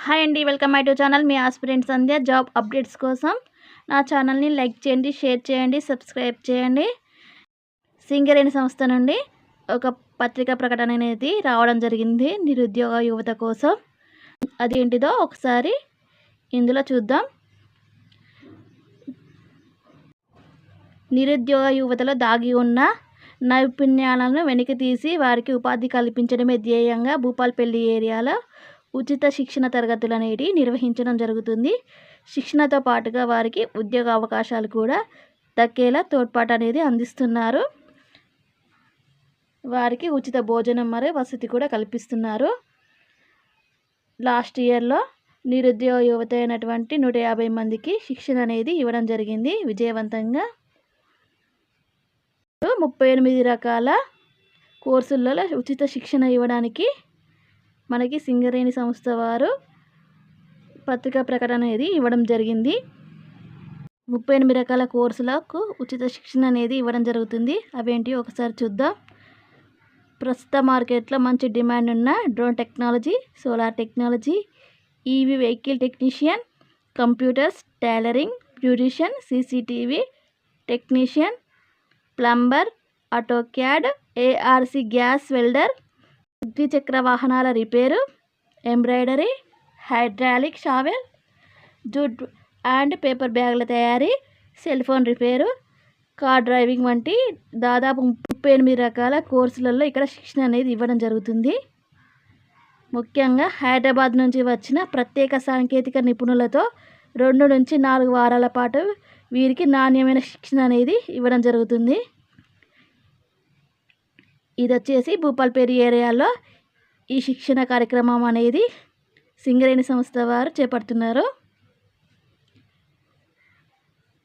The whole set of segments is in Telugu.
హాయ్ అండి, welcome my to channel. Me aspirant Sandhya. Job updates కోసం నా ఛానల్ని లైక్ చేయండి, షేర్ చేయండి, సబ్స్క్రైబ్ చేయండి. సింగరేణి సంస్థ నుండి ఒక పత్రికా ప్రకటన అనేది రావడం జరిగింది నిరుద్యోగ యువత కోసం. అదేంటిదో ఒకసారి ఇందులో చూద్దాం. నిరుద్యోగ యువతలో దాగి ఉన్న నైపుణ్యాలను వెలికి తీసి వారికి ఉపాధి కల్పించడమే ధ్యేయంగా భూపాల్పల్లి ఏరియాలో ఉచిత శిక్షణ తరగతులు అనేవి నిర్వహించడం జరుగుతుంది. శిక్షణతో పాటుగా వారికి ఉద్యోగ అవకాశాలు కూడా దక్కేలా తోడ్పాటు అనేది అందిస్తున్నారు. వారికి ఉచిత భోజనం మరియు వసతి కూడా కల్పిస్తున్నారు. లాస్ట్ ఇయర్లో నిరుద్యోగ యువత అయినటువంటి 150 మందికి శిక్షణ అనేది ఇవ్వడం జరిగింది విజయవంతంగా. 38 రకాల కోర్సులలో ఉచిత శిక్షణ ఇవ్వడానికి మనకి సింగరేణి సంస్థ వారు పత్రికా ప్రకటన అనేది ఇవ్వడం జరిగింది. 38 రకాల కోర్సులకు ఉచిత శిక్షణ అనేది ఇవ్వడం జరుగుతుంది. అవేంటి ఒకసారి చూద్దాం. ప్రస్తుత మార్కెట్లో మంచి డిమాండ్ ఉన్న drone technology, solar technology, EV vehicle technician, computers, tailoring, beautician, CCTV technician, plumber, AutoCAD, ARC gas welder, ద్విచక్ర వాహనాల repair, embroidery, hydraulic shovel, jute and paper బ్యాగుల తయారీ, cell phone repair, car driving వంటి దాదాపు 38 రకాల కోర్సులలో ఇక్కడ శిక్షణ అనేది ఇవ్వడం జరుగుతుంది. ముఖ్యంగా హైదరాబాద్ నుంచి వచ్చిన ప్రత్యేక సాంకేతిక నిపుణులతో 2 నుంచి 4 వారాల పాటు వీరికి నాణ్యమైన శిక్షణ అనేది ఇవ్వడం జరుగుతుంది. ఇది వచ్చేసి భూపాల్పల్లి ఏరియాలో ఈ శిక్షణ కార్యక్రమం అనేది సింగరేణి సంస్థ వారు చేపడుతున్నారు.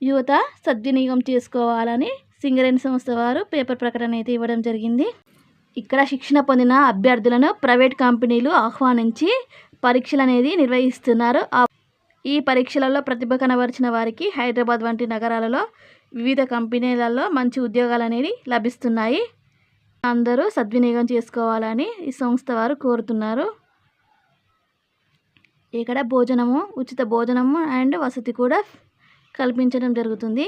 యువత సద్వినియోగం చేసుకోవాలని సింగరేణి సంస్థ వారు పేపర్ ప్రకటన అయితే ఇవ్వడం జరిగింది. ఇక్కడ శిక్షణ పొందిన అభ్యర్థులను ప్రైవేట్ కంపెనీలు ఆహ్వానించి పరీక్షలు అనేది నిర్వహిస్తున్నారు. ఈ పరీక్షలలో ప్రతిభ కనబరిచిన వారికి హైదరాబాద్ వంటి నగరాలలో వివిధ కంపెనీలలో మంచి ఉద్యోగాలు అనేవి లభిస్తున్నాయి. అందరూ సద్వినియోగం చేసుకోవాలని ఈ సంస్థ వారు కోరుతున్నారు. ఇక్కడ భోజనము, ఉచిత భోజనము అండ్ వసతి కూడా కల్పించడం జరుగుతుంది.